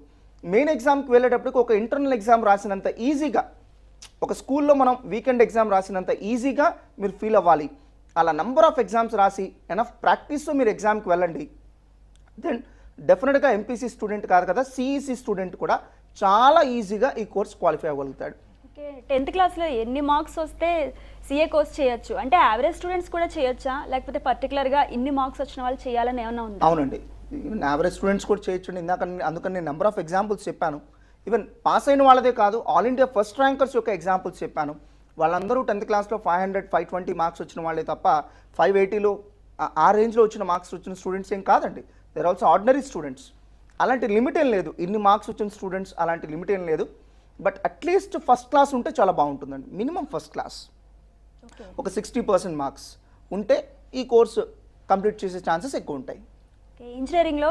మెయిన్ ఎగ్జామ్కి వెళ్ళేటప్పటికి ఒక ఇంటర్నల్ ఎగ్జామ్ రాసినంత ఈజీగా, ఒక స్కూల్లో మనం వీకెండ్ ఎగ్జామ్ రాసినంత ఈజీగా మీరు ఫీల్ అవ్వాలి. అలా నంబర్ ఆఫ్ ఎగ్జామ్స్ రాసి ఎనఫ్ ప్రాక్టీస్తో మీరు ఎగ్జామ్కి వెళ్ళండి. దెన్ డెఫినెట్గా ఎంపీసీ స్టూడెంట్ కాదు కదా, సిఈసి స్టూడెంట్ కూడా చాలా ఈజీగా ఈ కోర్స్ క్వాలిఫై అవ్వగలుగుతాడు. ఓకే, 10th క్లాస్లో ఎన్ని మార్క్స్ వస్తే సిఏ కోర్స్ చేయొచ్చు? అంటే యావరేజ్ స్టూడెంట్స్ కూడా చేయొచ్చా, లేకపోతే పర్టికులర్గా ఇన్ని మార్క్స్ వచ్చిన వాళ్ళు చేయాలని ఏమైనా ఉందా? అవునండి, ఈవెన్ యావరేజ్ స్టూడెంట్స్ కూడా చేయొచ్చు. అందుకని నేను నెంబర్ ఆఫ్ ఎగ్జాంపుల్స్ చెప్పాను. ఈవెన్ పాస్ అయిన వాళ్ళదే కాదు, ఆల్ ఇండియా ఫస్ట్ ర్యాంకర్స్ యొక్క ఎగ్జాంపుల్స్ చెప్పాను. వాళ్ళందరూ 10th క్లాస్లో 500, 520 మార్క్స్ వచ్చిన వాళ్ళే తప్ప 580లో ఆ రేంజ్లో వచ్చిన మార్క్స్ వచ్చిన స్టూడెంట్స్ ఏం కాదండి. There also ordinary students. అలాంటి లిమిట్ ఏం లేదు. ఇన్ని మార్క్స్ వచ్చిన స్టూడెంట్స్ అలాంటి లిమిట్ ఏం లేదు. బట్ అట్లీస్ట్ ఫస్ట్ క్లాస్ ఉంటే చాలా బాగుంటుందండి. మినిమం ఫస్ట్ క్లాస్ ఒక 60% మార్క్స్ ఉంటే ఈ కోర్సు కంప్లీట్ చేసే ఛాన్సెస్ ఎక్కువ ఉంటాయి. ఇంజనీరింగ్లో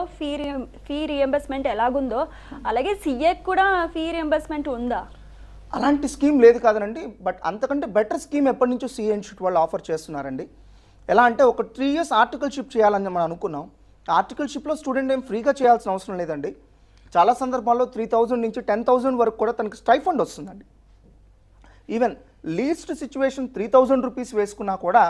ఫీ రియంబర్స్మెంట్ ఎలాగుందో అలాగే సిఏ కూడా ఫీ రియంబర్స్మెంట్ ఉందా? అలాంటి స్కీమ్ లేదు కాదనండి. బట్ అంతకంటే బెటర్ స్కీమ్ ఎప్పటి నుంచో సిఏ ఇన్స్టిట్యూట్ వాళ్ళు ఆఫర్ చేస్తున్నారండి. ఎలా అంటే ఒక 3 years ఆర్టికల్షిప్ చేయాలని మనం అనుకున్నాం. ఆర్టికల్షిప్లో స్టూడెంట్ ఏం ఫ్రీగా చేయాల్సిన అవసరం లేదండి. చాలా సందర్భాల్లో 3,000 నుంచి 10,000 వరకు కూడా తనకి స్టైఫండ్ వస్తుందండి. ఈవెన్ లీస్ట్ సిచ్యువేషన్ 3,000 రూపీస్ వేసుకున్నా కూడా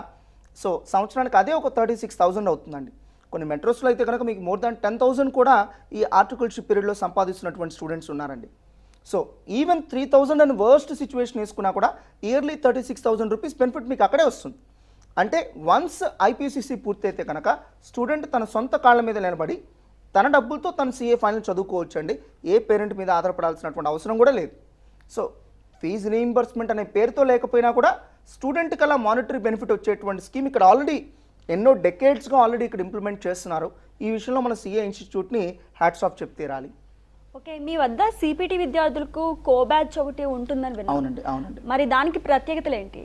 సో సంవత్సరానికి అదే ఒక 36,000 అవుతుందండి. కొన్ని మెట్రోస్లో అయితే కనుక మీకు మోర్ దాన్ 10,000 కూడా ఈ ఆర్టికల్షిప్ పీరియడ్లో సంపాదిస్తున్నటువంటి స్టూడెంట్స్ ఉన్నారండి. సో ఈవెన్ 3,000 అని వర్స్ట్ సిచ్యువేషన్ వేసుకున్నా కూడా ఇయర్లీ 36,000 రూపీస్ బెనిఫిట్ మీకు అక్కడే వస్తుంది. అంటే వన్స్ ఐపీసీసీ పూర్తయితే కనుక స్టూడెంట్ తన సొంత కాళ్ళ మీద నిలబడి తన డబ్బులతో తన సిఏ ఫైనల్ చదువుకోవచ్చు అండి. ఏ పేరెంట్ మీద ఆధారపడాల్సినటువంటి అవసరం కూడా లేదు. సో ఫీజు రీయింబర్స్మెంట్ అనే పేరుతో లేకపోయినా కూడా స్టూడెంట్కి అలా మానిటరీ బెనిఫిట్ వచ్చేటువంటి స్కీమ్ ఇక్కడ ఆల్రెడీ ఎన్నో డెకేడ్స్గా ఆల్రెడీ ఇక్కడ ఇంప్లిమెంట్ చేస్తున్నారు. ఈ విషయంలో మన సిఏ ఇన్స్టిట్యూట్ని హ్యాట్స్ ఆఫ్ చెప్తే రాలి. ఓకే, మీ వద్ద సిపిటి విద్యార్థులకు కో బ్యాచ్ ఒకటి ఉంటుందని విన్నాను. అవునండి. మరి దానికి ప్రత్యేకతలు ఏంటి?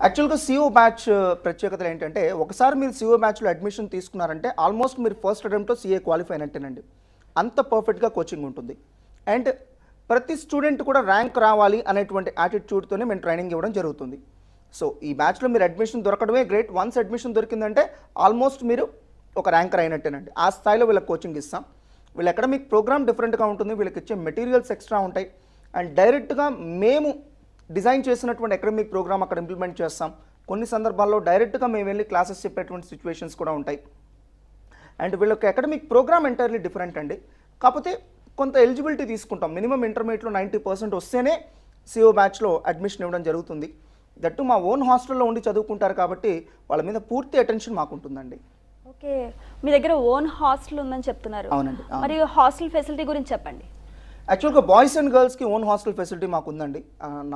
యాక్చువల్గా సిఓ బ్యాచ్ ప్రత్యేకతలు ఏంటంటే ఒకసారి మీరు సిఓ బ్యాచ్లో అడ్మిషన్ తీసుకున్నారంటే ఆల్మోస్ట్ మీరు ఫస్ట్ అటెంప్ట్లో సిఏ క్వాలిఫై అయినట్టేనండి. అంత పర్ఫెక్ట్గా కోచింగ్ ఉంటుంది. అండ్ ప్రతి స్టూడెంట్ కూడా ర్యాంక్ రావాలి అనేటువంటి యాటిట్యూడ్తోనే మేము ట్రైనింగ్ ఇవ్వడం జరుగుతుంది. సో ఈ బ్యాచ్లో మీరు అడ్మిషన్ దొరకడమే గ్రేట్. వన్స్ అడ్మిషన్ దొరికిందంటే ఆల్మోస్ట్ మీరు ఒక ర్యాంకర్ అయినట్టేనండి. ఆ స్థాయిలో వీళ్ళకి కోచింగ్ ఇస్తాం. వీళ్ళ అకాడమిక్ ప్రోగ్రామ్ డిఫరెంట్గా ఉంటుంది. వీళ్ళకి ఇచ్చే మెటీరియల్స్ ఎక్స్ట్రా ఉంటాయి. అండ్ డైరెక్ట్గా మేము డిజైన్ చేసినటువంటి అకాడమిక్ ప్రోగ్రామ్ అక్కడ ఇంప్లిమెంట్ చేస్తాం. కొన్ని సందర్భాల్లో డైరెక్ట్గా మేము వెళ్ళి క్లాసెస్ చెప్పేటువంటి సిచ్యువేషన్స్ కూడా ఉంటాయి. అండ్ వీళ్ళకి అకాడమిక్ ప్రోగ్రామ్ ఎంటైర్లీ డిఫరెంట్ అండి. కాకపోతే కొంత ఎలిజిబిలిటీ తీసుకుంటాం. మినిమం ఇంటర్మీడియట్లో 90% వస్తేనే సిఓ బ్యాచ్లో అడ్మిషన్ ఇవ్వడం జరుగుతుంది. దట్టు మా ఓన్ హాస్టల్లో ఉండి చదువుకుంటారు కాబట్టి వాళ్ళ మీద పూర్తి అటెన్షన్ మాకు ఉంటుందండి. ఓకే, మీ దగ్గర ఓన్ హాస్టల్ ఉందని చెప్తున్నారు. అవునండి. మరి హాస్టల్ ఫెసిలిటీ గురించి చెప్పండి. యాక్చువల్గా బాయ్స్ అండ్ గర్ల్స్కి ఓన్ హాస్టల్ ఫెసిలిటీ మాకు ఉందండి.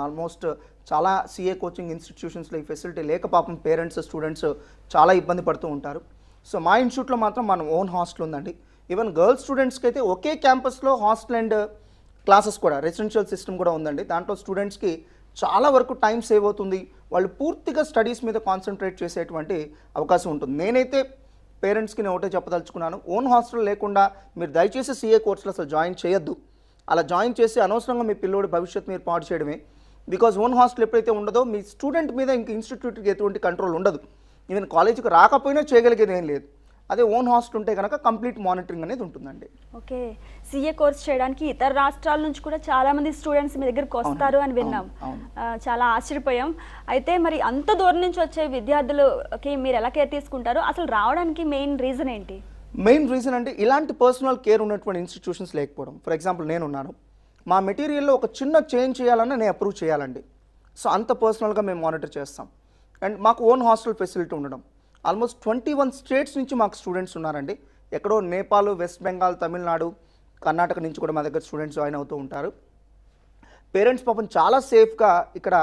ఆల్మోస్ట్ చాలా సిఏ కోచింగ్ ఇన్స్టిట్యూషన్స్లో ఈ ఫెసిలిటీ లేక పాపం పేరెంట్స్ స్టూడెంట్స్ చాలా ఇబ్బంది పడుతూ ఉంటారు. సో మా ఇన్స్టిట్యూట్లో మాత్రం మన ఓన్ హాస్టల్ ఉందండి. ఈవెన్ గర్ల్స్ స్టూడెంట్స్కి అయితే ఒకే క్యాంపస్లో హాస్టల్ అండ్ క్లాసెస్ కూడా రెసిడెన్షియల్ సిస్టమ్ కూడా ఉందండి. దాంట్లో స్టూడెంట్స్కి చాలా వరకు టైం సేవ్ అవుతుంది. వాళ్ళు పూర్తిగా స్టడీస్ మీద కాన్సన్ట్రేట్ చేసేటువంటి అవకాశం ఉంటుంది. నేనైతే పేరెంట్స్కి నేను ఒకటే చెప్పదలుచుకున్నాను, ఓన్ హాస్టల్ లేకుండా మీరు దయచేసి సిఏ కోర్సులో అసలు జాయిన్ చేయొద్దు. అలా జాయిన్ చేసి అనవసరంగా మీ పిల్లోడి భవిష్యత్తు మీరు పాడు చేయడమే. బికాజ్ ఓన్ హాస్టల్ ఎప్పుడైతే ఉండదో మీ స్టూడెంట్ మీద ఇంక ఇన్స్టిట్యూట్కి ఎటువంటి కంట్రోల్ ఉండదు. ఈవెన్ కాలేజీకి రాకపోయినా చేయగలిగేది ఏం లేదు. అదే ఓన్ హాస్టల్ ఉంటే కనుక కంప్లీట్ మానిటరింగ్ అనేది ఉంటుందండి. ఓకే, సిఏ కోర్స్ చేయడానికి ఇతర రాష్ట్రాల నుంచి కూడా చాలా మంది స్టూడెంట్స్ మీ దగ్గరికి వస్తారు అని విన్నాం. చాలా ఆశ్చర్యపోయాం. అయితే మరి అంత దూరం నుంచి వచ్చే విద్యార్థులకి మీరు ఎలా కేర్ తీసుకుంటారు? అసలు రావడానికి మెయిన్ రీజన్ ఏంటి? మెయిన్ రీజన్ అంటే ఇలాంటి పర్సనల్ కేర్ ఉన్నటువంటి ఇన్స్టిట్యూషన్స్ లేకపోవడం. ఫర్ ఎగ్జాంపుల్ నేనున్నాను, మా మెటీరియల్లో ఒక చిన్న చేంజ్ చేయాలన్నా నేను అప్రూవ్ చేయాలండి. సో అంత పర్సనల్గా మేము మానిటర్ చేస్తాం. అండ్ మాకు ఓన్ హాస్టల్ ఫెసిలిటీ ఉండడం, ఆల్మోస్ట్ 21 స్టేట్స్ నుంచి మాకు స్టూడెంట్స్ ఉన్నారండి. ఎక్కడో నేపాల్, వెస్ట్ బెంగాల్, తమిళనాడు, కర్ణాటక నుంచి కూడా మా దగ్గర స్టూడెంట్స్ జాయిన్ అవుతూ ఉంటారు. పేరెంట్స్ పాపం చాలా సేఫ్గా ఇక్కడ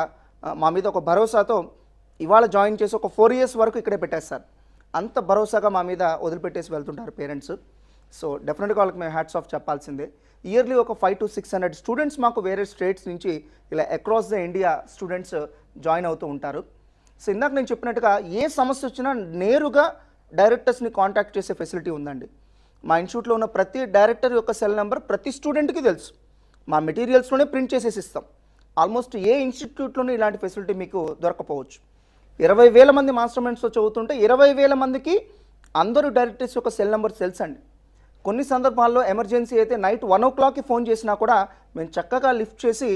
మా మీద ఒక భరోసాతో ఇవాళ జాయిన్ చేసి ఒక 4 years వరకు ఇక్కడే పెట్టేస్తారు. అంత భరోసాగా మా మీద వదిలిపెట్టేసి వెళ్తుంటారు పేరెంట్స్. సో డెఫినెట్గా వాళ్ళకి మేము హ్యాట్స్ ఆఫ్ చెప్పాల్సిందే. ఇయర్లీ ఒక 500 to 600 స్టూడెంట్స్ మాకు వేరే స్టేట్స్ నుంచి ఇలా across the India students join అవుతూ ఉంటారు. సో ఇందాక నేను చెప్పినట్టుగా ఏ సమస్య వచ్చినా నేరుగా డైరెక్టర్స్ని కాంటాక్ట్ చేసే ఫెసిలిటీ ఉందండి. మా ఇన్స్టిట్యూట్లో ఉన్న ప్రతి డైరెక్టర్ యొక్క సెల్ నెంబర్ ప్రతి స్టూడెంట్కి తెలుసు. మా మెటీరియల్స్లోనే ప్రింట్ చేసేసి ఇస్తాం. ఆల్మోస్ట్ ఏ ఇన్స్టిట్యూట్లోనూ ఇలాంటి ఫెసిలిటీ మీకు దొరకపోవచ్చు. 20,000 మంది మాస్టర్ మైండ్స్తో చదువుతుంటే 20,000 మందికి అందరూ డైరెక్టర్స్ యొక్క సెల్ నెంబర్స్ తెలుసండి. కొన్ని సందర్భాల్లో ఎమర్జెన్సీ అయితే నైట్ 1 o'clockకి ఫోన్ చేసినా కూడా మేము చక్కగా లిఫ్ట్ చేసి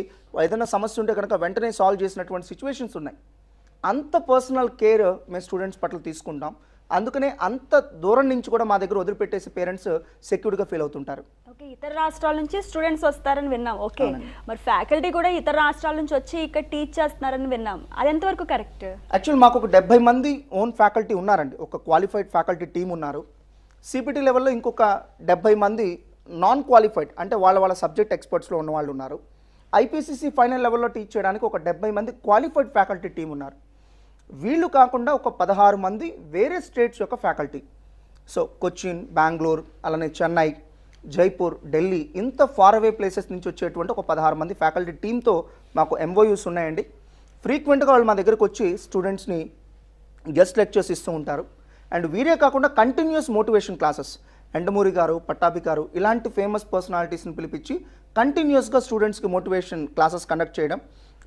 ఏదైనా సమస్య ఉంటే కనుక వెంటనే సాల్వ్ చేసినటువంటి సిచ్యువేషన్స్ ఉన్నాయి. అంత పర్సనల్ కేర్ మేము స్టూడెంట్స్ పట్ల తీసుకుంటాం. అందుకనే అంత దూరం నుంచి కూడా మా దగ్గర వదిలిపెట్టేసి పేరెంట్స్ సెక్యూర్డ్గా ఫీల్ అవుతుంటారు. ఓకే, ఇతర రాష్ట్రాల నుంచి స్టూడెంట్స్ వస్తారని విన్నాం. ఓకే, మరి ఫ్యాకల్టీ కూడా ఇతర రాష్ట్రాల నుంచి వచ్చి ఇక్కడ టీచ్ చేస్తున్నారని విన్నాం. అది ఎంతవరకు కరెక్ట్? యాక్చువల్ మాకు ఒక 70 మంది ఓన్ ఫ్యాకల్టీ ఉన్నారండి. ఒక క్వాలిఫైడ్ ఫ్యాకల్టీ టీం ఉన్నారు. సిపిటి లెవెల్లో ఇంకొక 70 మంది నాన్ క్వాలిఫైడ్, అంటే వాళ్ళ సబ్జెక్ట్ ఎక్స్పర్ట్స్లో ఉన్న వాళ్ళు ఉన్నారు. ఐపీసీసీ ఫైనల్ లెవెల్లో టీచ్ చేయడానికి ఒక 70 మంది క్వాలిఫైడ్ ఫ్యాకల్టీ టీం ఉన్నారు. వీళ్ళు కాకుండా ఒక 16 మంది వేరే స్టేట్స్ యొక్క ఫ్యాకల్టీ. సో కొచ్చిన్, బెంగళూరు, అలానే చెన్నై, జైపూర్, ఢిల్లీ, ఇంత ఫార్ అవే ప్లేసెస్ నుంచి వచ్చేటువంటి ఒక 16 మంది ఫ్యాకల్టీ టీంతో మాకు ఎంఓయూస్ ఉన్నాయండి. ఫ్రీక్వెంట్గా వాళ్ళు మా దగ్గరకు వచ్చి స్టూడెంట్స్ని గెస్ట్ లెక్చర్స్ ఇస్తూ ఉంటారు. అండ్ వీరే కాకుండా కంటిన్యూస్ మోటివేషన్ క్లాసెస్, ఎండమూరి గారు, పట్టాభి గారు ఇలాంటి ఫేమస్ పర్సనాలిటీస్ని పిలిపించి కంటిన్యూస్గా స్టూడెంట్స్కి మోటివేషన్ క్లాసెస్ కండక్ట్ చేయడం,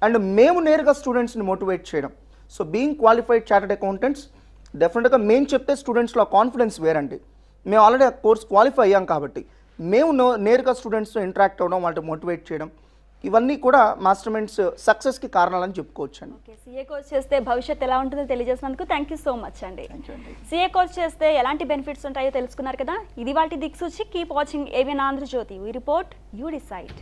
అండ్ మేము నేరుగా స్టూడెంట్స్ని మోటివేట్ చేయడం. So being qualified chartered accountants డెఫినెట్గా మేము చెప్తే స్టూడెంట్స్లో కాన్ఫిడెన్స్ వేరండి. మేము ఆల్రెడీ ఆ కోర్స్ క్వాలిఫై అయ్యాం కాబట్టి మేము నేరుగా స్టూడెంట్స్తో ఇంటరాక్ట్ అవ్వడం, వాళ్ళని మోటివేట్ చేయడం, ఇవన్నీ కూడా మాస్టర్ మైండ్స్ సక్సెస్కి కారణాలని చెప్పుకోవచ్చు అండి. ఓకే, సీఏ కోర్స్ చేస్తే భవిష్యత్ ఎలా ఉంటుందో తెలియజేసినందుకు థ్యాంక్ యూ సో మచ్ అండి. సీఏ కోర్స్ చేస్తే ఎలాంటి బెనిఫిట్స్ ఉంటాయో తెలుసుకున్నారు కదా. ఇది వాటి Diksuchi. Keep watching ABN Andhrajyothi. We report, you decide.